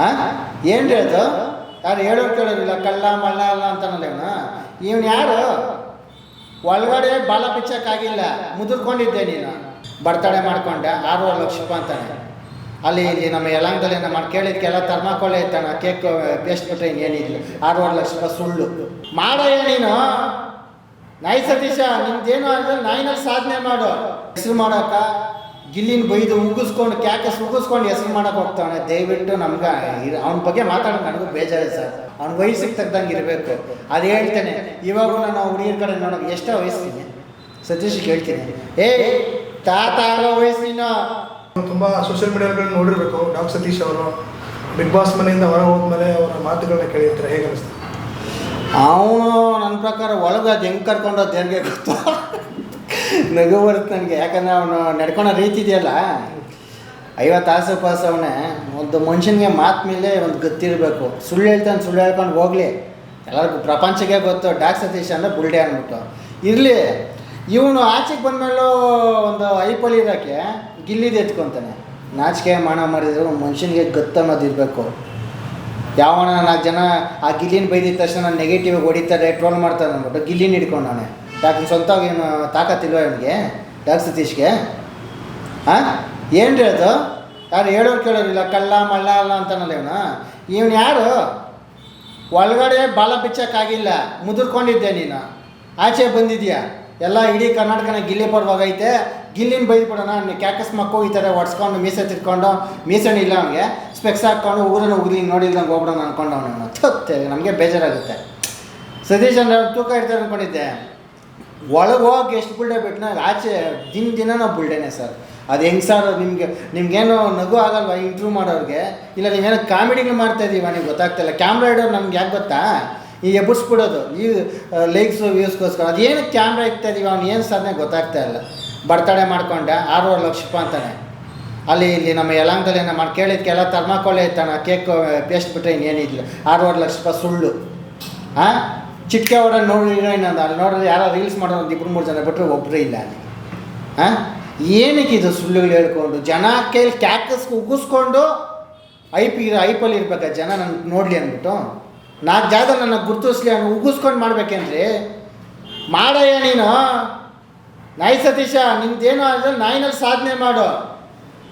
ಹಾಂ ಏನು ರೀ ಅದು? ಯಾರು ಹೇಳೋರು ಕೇಳೋರಿಲ್ಲ, ಕಳ್ಳ ಮಳ್ಳ ಅಲ್ಲ ಅಂತಾನಲ್ಲ ಇವನು ಯಾರು? ಒಳಗಡೆ ಬಾಲ ಬಿಚ್ಚಕ್ಕಾಗಿಲ್ಲ, ಮುದುರ್ಕೊಂಡಿದ್ದೆ ನೀನು. ಬರ್ತಡೇ ಮಾಡ್ಕೊಂಡೆ 6 ಲಕ್ಷ ರೂಪಾಯಿ ಅಂತಾನೆ. ಅಲ್ಲಿ ಇಲ್ಲಿ ನಮ್ಮ ಯಲಂಕದಲ್ಲಿ ಮಾಡಿ ಕೇಳಿದ್ಕೆಲ್ಲ ಥರ್ಮಾಕೋಲ್ ಐತಾನ, ಕೇಕ್ ಪೇಸ್ಟ್ ಬಿಟ್ಟರೆ ಇನ್ನೇನಿಲ್ಲ. 6 ಲಕ್ಷ ರೂಪಾಯಿ ಸುಳ್ಳು ಮಾಡಯ್ಯ ನೀನು. ನಾಯಿ ಸತೀಶ, ನಿಮ್ದೇನು ಅಂದರೆ ನಾಯಿನಲ್ಲಿ ಸಾಧನೆ ಮಾಡು. ಹೆಸರು ಮಾಡೋಕ ಗಿಲ್ಲಿನ ಬೈದು ಉಗಿಸ್ಕೊಂಡು ಕ್ಯಾಕಸ್ ಉಗಿಸ್ಕೊಂಡು ಹೆಸರು ಮಾಡೋಕೆ ಹೋಗ್ತಾವನೆ. ದಯವಿಟ್ಟು ನಮ್ಗೆ ಅವನ ಬಗ್ಗೆ ಮಾತಾಡೋಕೆ ನನಗೂ ಬೇಜಾರು ಸರ್. ಅವ್ನ ವಯಸ್ಸಿಗೆ ತಗ್ದಂಗೆ ಇರಬೇಕು. ಅದು ಹೇಳ್ತೇನೆ. ಇವಾಗೂ ನಾನು ಹುಡುಗಿರ ಕಡೆ ನೋಡೋಕೆ ಎಷ್ಟೋ ವಯಸ್ಸಿನಿ ಸತೀಶ್ ಕೇಳ್ತೀನಿ, ತಾತ ಆಗೋ ವಯಸ್ಸು ನೀನು. ತುಂಬ ಸೋಷಿಯಲ್ ಮೀಡಿಯಾಗಳಲ್ಲಿ ನೋಡಿರ್ಬೇಕು ಡಾಕ್ಟರ್ ಸತೀಶ್ ಅವರು. ಬಿಗ್ ಬಾಸ್ ಮನೆಯಿಂದ ಹೊರ ಹೋದ್ಮೇಲೆ ಅವರ ಮಾತುಗಳನ್ನ ಕೇಳಿರ್ತಾರೆ, ಹೇಗೆ ಅನಿಸ್ತು? ಅವನು ನನ್ನ ಪ್ರಕಾರ ಒಳಗೆ ಅದು ಹೆಂಗೆ ಕರ್ಕೊಂಡೋದು ದೇವ್ರಿಗೆ ಗೊತ್ತು. ನಗು ಬರುತ್ತೆ ನನಗೆ. ಯಾಕಂದರೆ ಅವನು ನಡ್ಕೊಳೋ ರೀತಿ ಇದೆಯಲ್ಲ, 50 ಆಸೆ ಪಾಸ್. ಅವನೇ ಒಂದು ಮನುಷ್ಯನಿಗೆ ಮಾತು ಮೇಲೆ ಒಂದು ಗೊತ್ತಿರಬೇಕು. ಸುಳ್ಳು ಹೇಳ್ತಾನೆ, ಸುಳ್ಳು ಹೇಳ್ಕೊಂಡು ಹೋಗಲಿ, ಎಲ್ಲರಿಗೂ ಪ್ರಪಂಚಕ್ಕೆ ಗೊತ್ತು ಡಾಕ್ಟರ್ ಸತೀಶ್ ಅಂದರೆ ಬುಲ್ಡೆ ಅಂದ್ಬಿಟ್ಟು ಇರಲಿ. ಇವನು ಆಚೆಗೆ ಬಂದಮೇಲೂ ಒಂದು ಐಪಲ್ಲಿ ಇರೋಕ್ಕೆ ಗಿಲ್ಲಿದು ಎತ್ಕೊತಾನೆ. ನಾಚಿಕೆ ಮಾನ ಮಾಡಿದ್ರು ಮನುಷ್ಯನಿಗೆ ಗೊತ್ತು ಅನ್ನೋದು ಇರಬೇಕು. ಯಾವನ 4 ಜನ ಆ ಗಿಲ್ಲಿನ ಬೈದಿದ್ದ ತಕ್ಷಣ ನೆಗೆಟಿವ್ ಹೊಡಿತಾರೆ, ಟ್ರೋಲ್ ಮಾಡ್ತಾರೆ ಅಂದ್ಬಿಟ್ಟು ಗಿಲ್ಲಿನ ಹಿಡ್ಕೊಂಡವನೆ. ಯಾಕೆ ಸ್ವಂತವಾಗಿ ಏನು ತಾಕತ್ತಿಲ್ವ ಇವನಿಗೆ ಡಾಕ್ಟರ್ ಸತೀಶ್ಗೆ? ಹಾಂ ಏನು ರೀ ಅದು? ಯಾರು ಹೇಳೋರು ಕೇಳೋರಿಲ್ಲ, ಕಳ್ಳ ಮಳ್ಳ ಅಲ್ಲ ಅಂತಾನಲ್ಲ ಇವನು ಯಾರು? ಒಳಗಡೆ ಬಾಲ ಬಿಚ್ಚಕ್ಕಾಗಿಲ್ಲ, ಮುದುರ್ಕೊಂಡಿದ್ದೆ ನೀನು. ಆಚೆ ಬಂದಿದ್ಯಾ, ಎಲ್ಲ ಇಡೀ ಕರ್ನಾಟಕನ ಗಿಲ್ಲಿ ಪರವಾಗೈತೆ. ಗಿಲ್ಲಿನ ಬೈದ್ಬಿಡೋಣ, ಕ್ಯಾಕಸ್ ಮಕ್ಕಳು ಈ ಥರ ಒಡ್ಸ್ಕೊಂಡು ಮೀಸೆ ತಿರ್ಕೊಂಡು, ಮೀಸೆನೂ ಇಲ್ಲ ಅವನಿಗೆ, ಸ್ಪೆಕ್ಸ್ ಹಾಕ್ಕೊಂಡು ಊರನ್ನು ಉಗ್ಲಿ ನೋಡಿಲ್ದಂಗೆ ಹೋಗ್ಬಿಡೋಣ ಅಂದ್ಕೊಂಡು ಅವನು ತತ್ತೆ. ನಮಗೆ ಬೇಜಾರಾಗುತ್ತೆ. ಸತೀಶ್ ಅಂದರೆ ತೂಕ ಇರ್ತಾರೆ ಅಂದ್ಕೊಂಡಿದ್ದೆ. ಒಳಗೆ ಹೋಗಿ ಎಷ್ಟು ಬುಲ್ಡೆ ಬಿಟ್ಟನ, ಆಚೆ ದಿನ ನಾವು ಬುಲ್ಡೆನೇ ಸರ್. ಅದು ಹೆಂಗೆ ಸರ್? ನಿಮ್ಗೇನು ನಗು ಆಗಲ್ವ ಇಂಟ್ರ್ಯೂ ಮಾಡೋರಿಗೆ? ಇಲ್ಲ ನೀವೇನೋ ಕಾಮಿಡಿಗಳು ಮಾಡ್ತಾಯಿದ್ದೀವ, ನಿಮ್ಗೆ ಗೊತ್ತಾಗ್ತಾಯಿಲ್ಲ. ಕ್ಯಾಮ್ರಾ ಇಡೋರು ನಮ್ಗೆ ಯಾಕೆ ಗೊತ್ತಾ? ಈ ಎಬ್ಬರಿಸ್ಬಿಡೋದು ಈ ಲೈಕ್ಸು ವ್ಯೂಸ್ಗೋಸ್ಕರ. ಅದೇನು ಕ್ಯಾಮ್ರಾ ಇಕ್ತಾಯಿದ್ದೀವಿ, ಅವ್ನು ಏನು ಸಾಧನೆ ಗೊತ್ತಾಗ್ತಾ ಇಲ್ಲ. ಬರ್ತಡೇ ಮಾಡ್ಕೊಂಡೆ 6 ಲಕ್ಷ ರೂಪಾಯಿ ಅಂತಾನೆ. ಅಲ್ಲಿ ಇಲ್ಲಿ ನಮ್ಮ ಯಲಂಕದಲ್ಲಿ ಮಾಡಿ ಕೇಳಿದ್ಕೆಲ್ಲ ಥರ್ಮಾಕೋಲ್ ಐತಾನ, ಕೇಕ್ ಪೇಸ್ಟ್ ಬಿಟ್ಟರೆ ಇನ್ನೇನಿಲ್ಲ. 6 ಲಕ್ಷ ರೂಪಾಯಿ ಸುಳ್ಳು. ಹಾಂ ಚಿಟ್ಕೆ ಅವರ ನೋಡಿ ಹೀರೋಯಿನ್ ಅಂತ ಅಲ್ಲಿ ನೋಡಿದ್ರೆ ಯಾರೋ ರೀಲ್ಸ್ ಮಾಡೋರು ಒಂದು 2-3 ಜನ ಬಿಟ್ಟರೆ ಒಬ್ಬರೇ ಇಲ್ಲ ಅಲ್ಲಿ. ಹಾಂ ಏನಕ್ಕೆ ಇದು ಸುಳ್ಳುಗಳು ಹೇಳ್ಕೊಂಡು ಜನ ಕೈಲಿ ಕ್ಯಾಕಸ್ಗೆ ಉಗಿಸ್ಕೊಂಡು ಐಪಲ್ಲಿ ಇರ್ಬೇಕಾ ಜನ ನನಗೆ ನೋಡಲಿ ಅಂದ್ಬಿಟ್ಟು 4 ಜಾಗದಲ್ಲಿ ನನ್ನ ಗುರುತಿಸ್ಲಿ ಅನ್ನೋ ಉಗಿಸ್ಕೊಂಡು ಮಾಡ್ಬೇಕೇನ್ರಿ? ಮಾಡಯ್ಯ ನೀನು. ನಾಯಿ ಸತೀಶ, ನಿಮ್ದೇನು ಅಂದರೆ ನಾಯಿನಲ್ಲಿ ಸಾಧನೆ ಮಾಡು.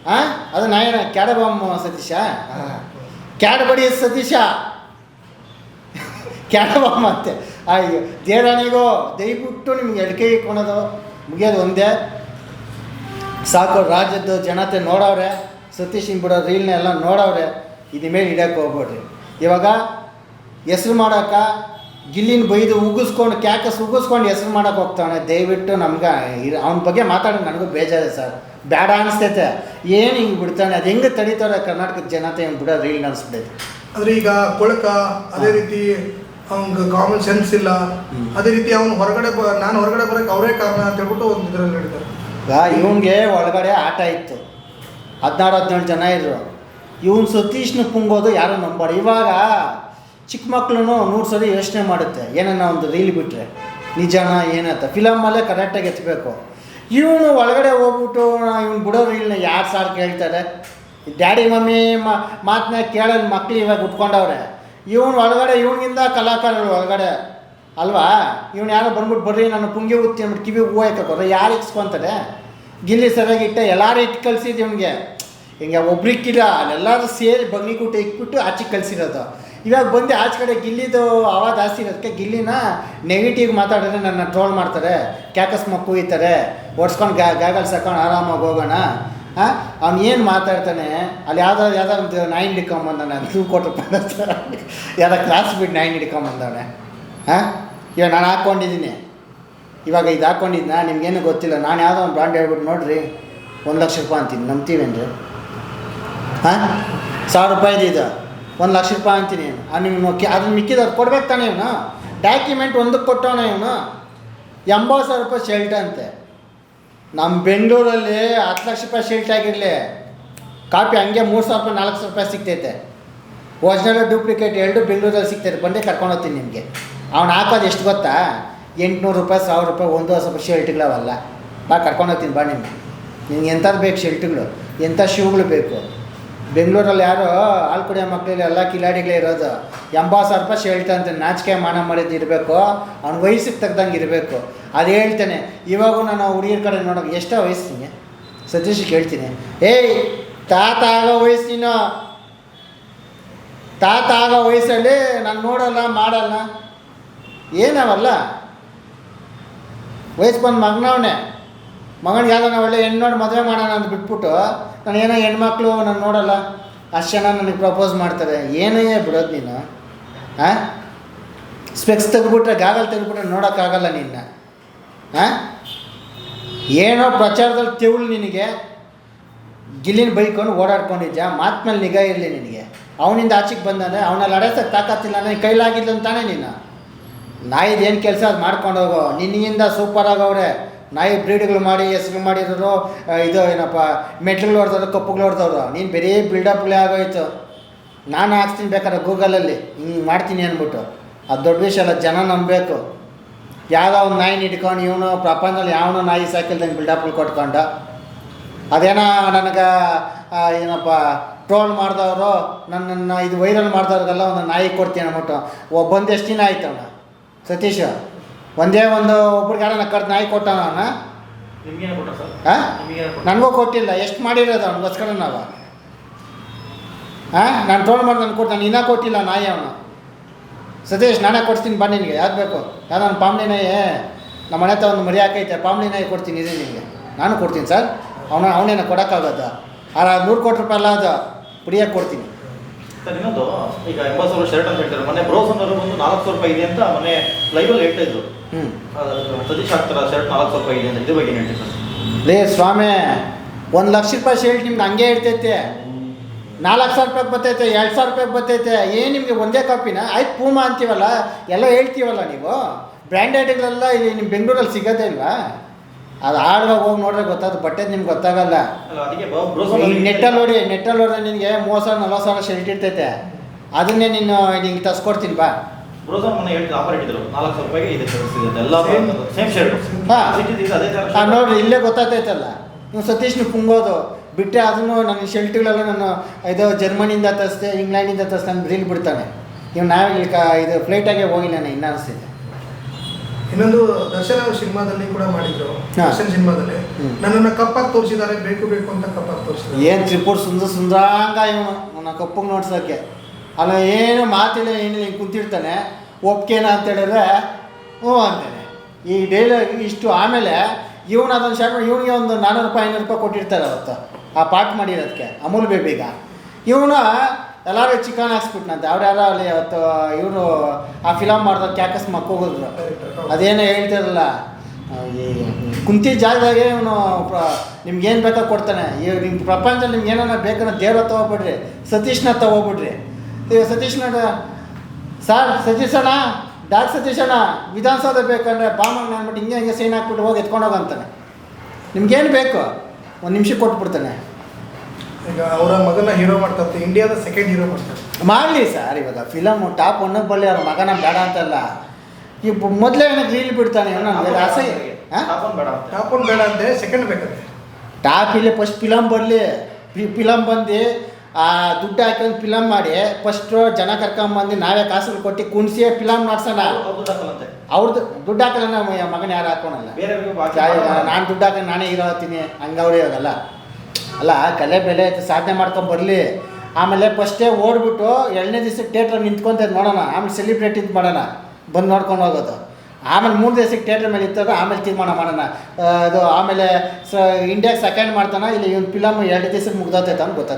ಹಾಂ ಅದು ನಾಯಿನ ಕ್ಯಾಡಬಾಮ್ ಸತೀಶ, ಕ್ಯಾಡಬಡಿ ಸತೀಶ, ಕ್ಯಾಡಬಾಮ್ ಅಂತೆ. ಅಯ್ಯೋ ದೇವರಾಣಿಗೋ ದಯವಿಟ್ಟು ನಿಮ್ಗೆ ಎಡ್ಕೆ ಇಟ್ಕೊಳೋದು ಮುಗಿಯೋದು ಒಂದೇ ಸಾಕು. ರಾಜ್ಯದ ಜನತೆ ನೋಡವ್ರೆ, ಸತೀಶ್ ಬಿಡೋ ರೀಲ್ನೆಲ್ಲ ನೋಡವ್ರೆ. ಇದ್ರ ಮೇಲೆ ಹಿಡಿಯೋಕೆ ಹೋಗ್ಬೇಡ್ರಿ. ಇವಾಗ ಹೆಸ್ರು ಮಾಡೋಕೆ ಗಿಲ್ಲಿನ ಬೈದು ಉಗಿಸ್ಕೊಂಡು ಕ್ಯಾಕಸ್ ಉಗಿಸ್ಕೊಂಡು ಹೆಸ್ರು ಮಾಡೋಕೆ ಹೋಗ್ತಾವನೆ. ದಯವಿಟ್ಟು ನಮ್ಗೆ ಅವನ ಬಗ್ಗೆ ಮಾತಾಡೋದು ನನಗೂ ಬೇಜಾರು ಸರ್. ಬೇಡ ಅನಿಸ್ತೈತೆ. ಏನು ಹಿಂಗೆ ಬಿಡ್ತಾನೆ, ಅದು ಹೆಂಗೆ ತಡೀತಾರೆ ಕರ್ನಾಟಕದ ಜನತೆ ಹಿಂಗೆ ಬಿಡೋ ರೀಲ್ ಅನಿಸ್ಬಿಟ್ಟೈತೆ. ಆದರೆ ಈಗ ಕೊಳಕ ಅದೇ ರೀತಿ ಅವ್ನಿಗೆ ಕಾಮನ್ ಸೆನ್ಸ್ ಇಲ್ಲ. ಅದೇ ರೀತಿ ಅವ್ನು ನಾನು ಹೊರಗಡೆ ಬರೋಕ್ಕೆ ಅವರೇ ಕಾರಣ ಅಂತ ಹೇಳ್ಬಿಟ್ಟು ಒಂದು ಇದರಲ್ಲಿ ಹೇಳಿದ್ದಾರೆ. ಇವನಿಗೆ ಒಳಗಡೆ ಆಟ ಇತ್ತು, 16-17 ಜನ ಇದ್ರು. ಇವನು ಸತೀಶ್ನ ಪುಂಗೋದು ಯಾರು ನಂಬಾರ. ಇವಾಗ ಚಿಕ್ಕ ಮಕ್ಳು 100 ಸರಿ ಯೋಚನೆ ಮಾಡುತ್ತೆ, ಏನನ್ನ ಒಂದು ರೀಲ್ ಬಿಟ್ಟರೆ ನಿಜಾನ ಏನಂತ. ಫಿಲಮಲ್ಲೇ ಕರೆಕ್ಟಾಗಿ ಎತ್ತಬೇಕು. ಇವನು ಒಳಗಡೆ ಹೋಗ್ಬಿಟ್ಟು ಇವ್ನು ಬಿಡೋ ರೀಲ್ನ ಯಾರು ಸಾರ್ ಕೇಳ್ತಾರೆ? ಡ್ಯಾಡಿ ಮಮ್ಮಿ ಮಾತನ್ನ ಕೇಳೋದು ಮಕ್ಳು ಇವಾಗ ಉಟ್ಕೊಂಡವ್ರೆ. ಇವನು ಒಳಗಡೆ ಇವನಿಗಿಂದ ಕಲಾಕಾರಗಳು ಒಳಗಡೆ ಅಲ್ವಾ? ಇವನು ಯಾರೋ ಬಂದ್ಬಿಟ್ಟು ಬರ್ರಿ ನಾನು ಪುಂಗಿ ಉತ್ತಿ ಅಂದ್ಬಿಟ್ಟು ಕಿವಿ ಹೂವು ಹಾಕೋದ್ರೆ ಯಾರು ಇಕ್ಸ್ಕೊತಾರೆ? ಗಿಲ್ಲಿ ಸರಿಯಾಗಿ ಇಟ್ಟ ಎಲ್ಲರೂ ಇಟ್ಟು ಕಳಿಸಿದ್ದು ಇವನಿಗೆ. ಹಿಂಗೆ ಒಬ್ರಿಕ್ಕಿಲ್ಲ, ಅಲ್ಲೆಲ್ಲರೂ ಸೇರಿ ಬಗ್ನಿಕೂಟ ಇಟ್ಬಿಟ್ಟು ಆಚೆಗೆ ಕಳಿಸಿರೋದು. ಇವಾಗ ಬಂದು ಆಚೆ ಕಡೆ ಗಿಲ್ಲಿದು ಆವಾಜ್ ಜಾಸ್ತಿ ಇರೋದಕ್ಕೆ ಗಿಲ್ಲಿನ ನೆಗೆಟಿವ್ ಮಾತಾಡಿದ್ರೆ ನನ್ನ ಟ್ರೋಲ್ ಮಾಡ್ತಾರೆ, ಕ್ಯಾಕಸ್ ಮಕ್ಕು ಇರ್ತಾರೆ, ಓಡಿಸ್ಕೊಂಡು ಗಾಗಲ್ಸ್ ಹಾಕೊಂಡು ಆರಾಮಾಗಿ ಹೋಗೋಣ. ಹಾಂ ಅವ್ನು ಏನು ಮಾತಾಡ್ತಾನೆ ಅಲ್ಲಿ ಯಾವುದೋ ಒಂದು ನಾಯಿನ ಹಿಡ್ಕೊಂಬಂದವನೆ, ಅದು ₹2,00,00,000 ಯಾವುದೋ ಕ್ಲಾಸ್ ಬಿಟ್ಟು ನಾಯಿನ ಹಿಡ್ಕೊಂಬಂದವನೆ. ಹಾಂ ಇವಾಗ ನಾನು ಹಾಕ್ಕೊಂಡಿದ್ದೀನಿ, ಇವಾಗ ಇದು ಹಾಕ್ಕೊಂಡಿದ್ನ ನಿಮ್ಗೇನು ಗೊತ್ತಿಲ್ಲ. ನಾನು ಯಾವುದೋ ಒಂದು ಬ್ರ್ಯಾಂಡ್ ಹೇಳ್ಬಿಟ್ಟು ನೋಡಿರಿ 1 ಲಕ್ಷ ರೂಪಾಯಿ ಅಂತೀನಿ, ನಂಬ್ತೀವೇನ್ರಿ? ಹಾಂ ₹1,000 ಇದು 1 ಲಕ್ಷ ರೂಪಾಯಿ ಅಂತೀನಿ. ನೀವು ಅದನ್ನು ಮಿಕ್ಕಿದವ್ರು ಕೊಡ್ಬೇಕು ತಾನೆ. ಇವನು ಡಾಕ್ಯುಮೆಂಟ್ ಒಂದಕ್ಕೆ ಕೊಟ್ಟವನ. ಇವನು 80,000 ರೂಪಾಯಿ ಶೆಲ್ಟ್ ಅಂತೆ. ನಮ್ಮ ಬೆಂಗಳೂರಲ್ಲಿ 10 ಲಕ್ಷ ರೂಪಾಯಿ ಶೆಲ್ಟ್ ಆಗಿರಲಿ, ಕಾಪಿ ಹಂಗೆ 3,000 ರೂಪಾಯಿ 4,000 ರೂಪಾಯಿ ಸಿಗ್ತೈತೆ. ಒರಿಜಿನಲ್ ಡೂಪ್ಲಿಕೇಟ್ 2 ಬೆಂಗಳೂರಲ್ಲಿ ಸಿಗ್ತೈತೆ. ಬಂದೇ ಕರ್ಕೊಂಡು ಹೋಗ್ತೀನಿ ನಿಮಗೆ. ಅವ್ನು ಹಾಕೋದು ಎಷ್ಟು ಗೊತ್ತಾ? 800 ರೂಪಾಯಿ, 1,000 ರೂಪಾಯಿ, 1,000 ರೂಪಾಯಿ ಶೆಲ್ಟ್ಗಳವಲ್ಲ. ಬಾ ಕರ್ಕೊಂಡು ಹೋಗ್ತೀನಿ ಬಾ. ನಿಮ್ಗೆ ಎಂಥದ್ದು ಬೇಕು ಶೆಲ್ಟ್ಗಳು, ಎಂಥ ಶೂಗಳು ಬೇಕು? ಬೆಂಗಳೂರಲ್ಲಿ ಯಾರು ಹಾಲು ಕುಡಿಯೋ ಮಕ್ಕಳಲ್ಲಿ ಎಲ್ಲ ಕಿಲಾಡಿಗಳೇ ಇರೋದು. 80,000 ರೂಪಾಯಿ ಹೇಳ್ತಾನಂತೆ, ನಾಚಿಕೆ ಮಾನ ಮರ್ಯಾದೆ ಇರಬೇಕು, ಅವ್ನ ವಯಸ್ಸಿಗೆ ತಗ್ದಂಗೆ ಇರಬೇಕು. ಅದು ಹೇಳ್ತಾನೆ. ಇವಾಗೂ ನಾನು ಹುಡುಗಿರ ಕಡೆ ನೋಡೋಕೆ ಎಷ್ಟೋ ವಯಸ್ಸು ನಿಮಗೆ ಸತೀಶ್ ಕೇಳ್ತೀನಿ, ಏಯ್ ತಾತ ಆಗೋ ವಯಸ್ಸು ನೀನು, ತಾತ ಆಗೋ ವಯಸ್ಸಲ್ಲಿ ನಾನು ನೋಡಲ್ಲ ಮಾಡಲ್ಲ ಏನವಲ್ಲ. ವಯಸ್ಸು ಬಂದು ಮಗನವನೇ, ಮಗನಿಗೆ ಯಾವ್ದಾನ ಒಳ್ಳೆ ಹೆಣ್ಣು ನೋಡಿ ಮದುವೆ ಮಾಡೋಣ ಅಂತ ಬಿಟ್ಬಿಟ್ಟು ನಾನು ಏನೋ ಹೆಣ್ಮಕ್ಳು ನಾನು ನೋಡಲ್ಲ ಅಷ್ಟು ಜನ ನನಗೆ ಪ್ರಪೋಸ್ ಮಾಡ್ತಾರೆ. ಏನೇ ಬಿಡೋದು ನೀನು? ಹಾಂ, ಸ್ಪೆಕ್ಸ್ ತೆಗೆದ್ಬಿಟ್ರೆ ಗಾಗಲ್ ತೆಗೆದ್ಬಿಟ್ರೆ ನೋಡೋಕ್ಕಾಗಲ್ಲ ನಿನ್ನ. ಹಾಂ, ಏನೋ ಪ್ರಚಾರದಲ್ಲಿ ತಿಳುಳು ನಿನಗೆ, ಗಿಲ್ಲಿನ ಬೈಕೊಂಡು ಓಡಾಡ್ಕೊಂಡಿದ್ಯಾ, ಮಾತು ಮೇಲೆ ನಿಗಾ ಇರಲಿ ನಿನಗೆ. ಅವನಿಂದ ಆಚೆಗೆ ಬಂದಾನೆ, ಅವನಲ್ಲಿ ಅಡೆಸೋಕ್ಕೆ ತಾಕತ್ತಿಲ್ಲ, ನನಗೆ ಕೈಲಾಗಿಲ್ಲ ಅಂತಾನೆ ನೀನು. ನಾಯಿದು ಏನು ಕೆಲಸ ಅದು ಮಾಡ್ಕೊಂಡು ಹೋಗೋ. ನಿನ್ನಿಂದ ಸೂಪರ್ ಆಗವ್ರೆ ನಾಯಿ ಬ್ರೀಡ್ಗಳು ಮಾಡಿ ಹೆಸ್ರು ಮಾಡಿರೋರು, ಇದು ಏನಪ್ಪ ಮೆಟ್ಲುಗಳು ಹೊಡೆದವ್ರು, ಕಪ್ಪುಗಳು ಹೊಡೆದವ್ರು. ನೀನು ಬರೀ ಬಿಲ್ಡಪ್ಗಳೇ ಆಗೋಯ್ತು. ನಾನು ಹಾಕ್ತೀನಿ ಬೇಕಾದ್ರೆ ಗೂಗಲಲ್ಲಿ ಹಿಂಗೆ ಮಾಡ್ತೀನಿ ಅಂದ್ಬಿಟ್ಟು. ಅದು ದೊಡ್ಡ ವಿಷಯ ಅಲ್ಲ, ಜನ ನಂಬಬೇಕು. ಯಾವುದೋ ಒಂದು ನಾಯಿನ ಇಟ್ಕೊಂಡು ಇವನು ಪ್ರಪಂಚದಲ್ಲಿ ಯಾವನೋ ನಾಯಿ ಸಾಕಿಲ್ದಂಗೆ ಬಿಲ್ಡಪ್ಗಳು ಕೊಟ್ಕೊಂಡು ಅದೇನೋ ನನಗೆ ಏನಪ್ಪ ಟ್ರೋಲ್ ಮಾಡಿದವರು ನನ್ನನ್ನು ಇದು ವೈರಲ್ ಮಾಡಿದವ್ರಿಗೆಲ್ಲ ಒಂದು ನಾಯಿ ಕೊಡ್ತೀನಿ ಅಂದ್ಬಿಟ್ಟು ಬಂದು ಎಷ್ಟು ದಿನ ಆಯ್ತು ಅವನು ಸತೀಶ್? ಒಂದೇ ಒಂದು ಒಬ್ರಿಗೆ ಯಾರನ್ನ ಕರೆದು ನಾಯಿ ಕೊಟ್ಟವನ ಅವನ? ಹಾಂ, ನನಗೂ ಕೊಟ್ಟಿಲ್ಲ. ಎಷ್ಟು ಮಾಡಿರೋದು ಅವ್ನಿಗೋಸ್ಕರ ನಾವು? ಹಾಂ, ನಾನು ಟ್ರೋಲ್ ಮಾಡಿ ನಾನು ಕೊಟ್ಟು, ನಾನು ಇನ್ನೂ ಕೊಟ್ಟಿಲ್ಲ ನಾಯಿ ಅವನು. ಸತೀಶ್ ನಾನೇ ಕೊಡ್ತೀನಿ ಬಾ, ನಿನಗೆ ಯಾವ್ದು ಬೇಕು? ಯಾವ್ದು ನನ್ನ ಪಾಮ್ಲಿ ನಾಯಿ, ನಮ್ಮ ಮನೆ ಹತ್ರ ಒಂದು ಮರಿ ಹಾಕೈತೆ, ಪಾಮ್ಲಿ ನಾಯಿ ಕೊಡ್ತೀನಿ ಇದೆ ನಿನಗೆ. ನಾನು ಕೊಡ್ತೀನಿ ಸರ್. ಅವನೇನ ಕೊಡೋಕ್ಕಾಗೋದು? 100 ಕೋಟಿ ರೂಪಾಯಿ ಅಲ್ಲ, ಅದು ಪುಡಿಯೋಕ್ಕೆ ಕೊಡ್ತೀನಿ. ಸರ್ ಇನ್ನೊಂದು, ಈಗ 80,000 ಶರ್ಟ್ ಅಂತ ಹೇಳ್ತಾರೆ. ಮೊನ್ನೆ ಬ್ರೋಸನ್ನವರು ಒಂದು 4,000 ರೂಪಾಯಿ ಇದೆ ಅಂತ ಮೊನ್ನೆ ಲೈವಲ್ಲಿ ಹೇಳ್ತಾ ಇದ್ರು. ಸತೀಶ್ ಹಾಕ್ತಾರ ಶರ್ಟ್ 4,000 ರೂಪಾಯಿ ಇದೆ ಅಂತ, ಇದ್ರ ಬಗ್ಗೆ ಏನು ಹೇಳ್ತೀವಿ ಸರ್? ಲೇ ಸ್ವಾಮಿ, 1,00,000 ರೂಪಾಯಿ ಶರ್ಟ್ ನಿಮ್ಗೆ ಹಂಗೆ ಇರ್ತೈತೆ, 4,000 ರೂಪಾಯಿಗೆ ಬರ್ತೈತೆ, 2,000 ರೂಪಾಯಿಗೆ ಬರ್ತೈತೆ. ಏನು ನಿಮಗೆ ಒಂದೇ ಕಾಪಿನ? ಆಯ್ತು ಪೂಮಾ ಅಂತೀವಲ್ಲ, ಎಲ್ಲ ಹೇಳ್ತೀವಲ್ಲ ನೀವು. ಬ್ರ್ಯಾಂಡೆಡ್ಗಳೆಲ್ಲ ಇಲ್ಲಿ ನಿಮ್ಮ ಬೆಂಗಳೂರಲ್ಲಿ ಸಿಗೋದೇ ಇಲ್ವಾ? ಅದು ಆಡುವಾಗ ಹೋಗಿ ನೋಡ್ರೆ ಗೊತ್ತಾದ, ಬಟ್ಟೆದು ನಿಮ್ಗೆ ಗೊತ್ತಾಗಲ್ಲ. ಈಗ ನೆಟ್ಟಲ್ಲಿ ನೋಡಿದ್ರೆ ನಿನಗೆ 30,000-40,000 ಶರ್ಟ್ ಇರ್ತೈತೆ. ಅದನ್ನೇ ನಿಂಗೆ ತಸ್ಕೊಡ್ತೀನಿ ಬಾ. ಬ್ರೋಸನ್ ಮೊನ್ನೆ ಹೇಳ್ತಿದ್ರು, ಆಫರ್ ಇಟ್ಟಿದ್ರು 4,000 ರೂಪಾಯಿಗೆ ಇದೆ ಶರ್ಟ್ ಸಿಗುತ್ತೆ, ಎಲ್ಲ ಸೇಮ್ ಶರ್ಟ್. ಹಾಂ, ನೋಡ್ರಿ ಇಲ್ಲೇ ಗೊತ್ತಾಗ್ತೈತಲ್ಲ. ನೀವು ಸತೀಶ್ನ ಪುಂಗೋದು ಬಿಟ್ಟರೆ ಅದನ್ನು ನನ್ನ ಶರ್ಟ್ಗಳೆಲ್ಲ ನಾನು ಇದು ಜರ್ಮನಿಯಿಂದ ತರಿಸ್ದೆ, ಇಂಗ್ಲೆಂಡಿಂದ ತರಿಸ್ದೆ ಅಂತ ರೀಲ್ ಬಿಡ್ತಾನೆ. ಇವ್ ನಾವೇ ಇದು ಫ್ಲೈಟಾಗೆ ಹೋಗಿ ನಾನು ಇನ್ನೂ ಅನಿಸ್ತಿದ್ದೆ. ಇನ್ನೊಂದು ದರ್ಶನ್ ಅವ್ರ ಸಿನಿಮಾದಲ್ಲಿ ಕೂಡ ಮಾಡಿದ್ರು. ದರ್ಶನ್ ಸಿನಿಮಾದಲ್ಲಿ ನನ್ನನ್ನು ಕಪ್ಪಾಗಿ ತೋರಿಸಿದ್ದಾರೆ, ಬೇಕು ಅಂತ ಕಪ್ಪಾಗಿ ತೋರಿಸಿದ್ದಾರೆ. ಏನು ತ್ರಿಪುರ್ ಸುಂದರಾಂಗ ಇವನು ನನ್ನ ಕಪ್ಪಗೆ ನೋಡ್ಸೋಕ್ಕೆ. ಅಲ್ಲ ಏನು ಮಾತಿಲ್ಲ, ಏನಿಲ್ಲ, ಹಿಂಗೆ ಕುಂತಿರ್ತಾನೆ. ಒಪ್ಕೇನ ಅಂತ ಹೇಳಿದ್ರೆ ಹ್ಞೂ ಅಂತಾನೆ. ಈ ಡೈಲಾಗ್ ಇಷ್ಟು. ಆಮೇಲೆ ಇವನು ಅದನ್ನು ಶರ್ಟ್ ಇವನಿಗೆ ಒಂದು 400 ರೂಪಾಯಿ 500 ರೂಪಾಯಿ ಕೊಟ್ಟಿರ್ತಾರೆ ಅವತ್ತು ಆ ಪಾಠ ಮಾಡಿರೋದಕ್ಕೆ, ಅಮೂಲ್ ಬೇಬಿಗ. ಇವನು ಎಲ್ಲರೂ ಚಿಕನ್ ಹಾಕ್ಸ್ಬಿಟ್ನಂತೆ. ಅವ್ರು ಯಾರೋ ಅಲ್ಲಿ ಅವತ್ತು ಇವರು ಆ ಫಿಲಮ್ ಮಾಡಿದಾಗ ಕ್ಯಾಕಸ್ ಮಕ್ಕೋಗಿದ್ರು. ಅದೇನೋ ಹೇಳ್ತಿರಲ್ಲ, ಈ ಕುಂತಿ ಜಾಗದಾಗೆ ಇವನು ನಿಮ್ಗೇನು ಬೇಕಾ ಕೊಡ್ತಾನೆ. ಈಗ ನಿಮ್ಮ ಪ್ರಪಂಚದಲ್ಲಿ ನಿಮ್ಗೆ ಏನಾರ ಬೇಕನ್ನ ದೇವ್ರ ತೊಗೊಬಿಡ್ರಿ, ಸತೀಶ್ನ ತೊಗೊಬಿಡ್ರಿ. ಈಗ ಸತೀಶ್ನ ಸರ್ ಸತೀಶಣ್ಣ, ಸತೀಶಣ್ಣ ವಿಧಾನಸೌಧ ಬೇಕಂದರೆ ಬಾಮಣ್ಣ ಅಂದ್ಬಿಟ್ಟು ಹಿಂಗೆ ಸೈನ್ ಹಾಕ್ಬಿಟ್ಟು ಹೋಗಿ ಎತ್ಕೊಂಡೋಗಂತಾನೆ. ನಿಮ್ಗೇನು ಬೇಕು 1 ನಿಮಿಷಕ್ಕೆ ಕೊಟ್ಬಿಡ್ತಾನೆ. ಈಗ ಅವರ ಮಗನ ಹೀರೋ ಮಾಡ್ತಾರೆ, ಇಂಡಿಯಾದ ಸೆಕೆಂಡ್ ಹೀರೋ ಮಾಡ್ತಾರೆ. ಮಾಡಲಿ ಸರ್, ಇವಾಗ ಫಿಲಮ್ ಟಾಪ್ 1ಕ್ಕೆ ಬರಲಿ, ಅವ್ರ ಮಗನ ಬೇಡ ಅಂತಲ್ಲ. ಈ ಮೊದಲೇ ಏನಕ್ಕೆ ರೀಲ್ ಬಿಡ್ತಾನೆ ನನಗೆ ಆಸೆ. ಟಾಪ್ 1 ಬೇಡ ಅಂತೆ, ಸೆಕೆಂಡ್ ಬೇಕಂತೆ. ಟಾಪ್ ಇಲ್ಲಿ ಫಸ್ಟ್ ಫಿಲಮ್ ಬರಲಿ. ಫಿಲಮ್ ಬಂದು ದುಡ್ಡು ಹಾಕೊಂಡು ಫಿಲಮ್ ಮಾಡಿ ಫಸ್ಟು ಜನ ಕರ್ಕೊಂಬಂದು ನಾವೇ ಕಾಸುಗಳು ಕೊಟ್ಟು ಕುಣಿಸಿ ಫಿಲಮ್ ಮಾಡ್ಸೋಣ. ಅವ್ರದ್ದು ದುಡ್ಡು ಹಾಕಲ್ಲ, ನಮ್ಮ ಮಗನ ಯಾರು ಹಾಕೋಣಲ್ಲ. ನಾನು ದುಡ್ಡು ಹಾಕೊಂಡು ನಾನೇ ಹೀರೋ ಆಗ್ತೀನಿ ಹಂಗವ್ರೆ ಇವಾಗಲ್ಲ. ಅಲ್ಲ, ಕಲೆ ಬೆಲೆ ಐತೆ, ಸಾಧನೆ ಮಾಡ್ಕೊಂಡು ಬರಲಿ. ಆಮೇಲೆ ಫಸ್ಟೇ ಓಡ್ಬಿಟ್ಟು 2ನೇ ದಿವಸಕ್ಕೆ ಥಿಯೇಟ್ರಲ್ಲಿ ನಿಂತ್ಕೊಂತ ನೋಡೋಣ. ಆಮೇಲೆ ಸೆಲಿಬ್ರೇಟ್ ಇದು ಮಾಡೋಣ, ಬಂದು ನೋಡ್ಕೊಂಡು ಹೋಗೋದು. ಆಮೇಲೆ 3 ದಿವಸಕ್ಕೆ ಥಿಯೇಟ್ರ್ ಮೇಲೆ ಇರ್ತದೆ, ಆಮೇಲೆ ತೀರ್ಮಾನ ಮಾಡೋಣ. ಅದು ಆಮೇಲೆ ಇಂಡಿಯಾಗೆ ಸೆಕೆಂಡ್ ಮಾಡ್ತಾನೆ, ಇಲ್ಲಿ ಇವ್ನು ಫಿಲಮ್ 2 ದಿವಸಕ್ಕೆ ಮುಗ್ದೋತೈತೆ ಅಂತ ಗೊತ್ತಾಗ್ತೈತೆ.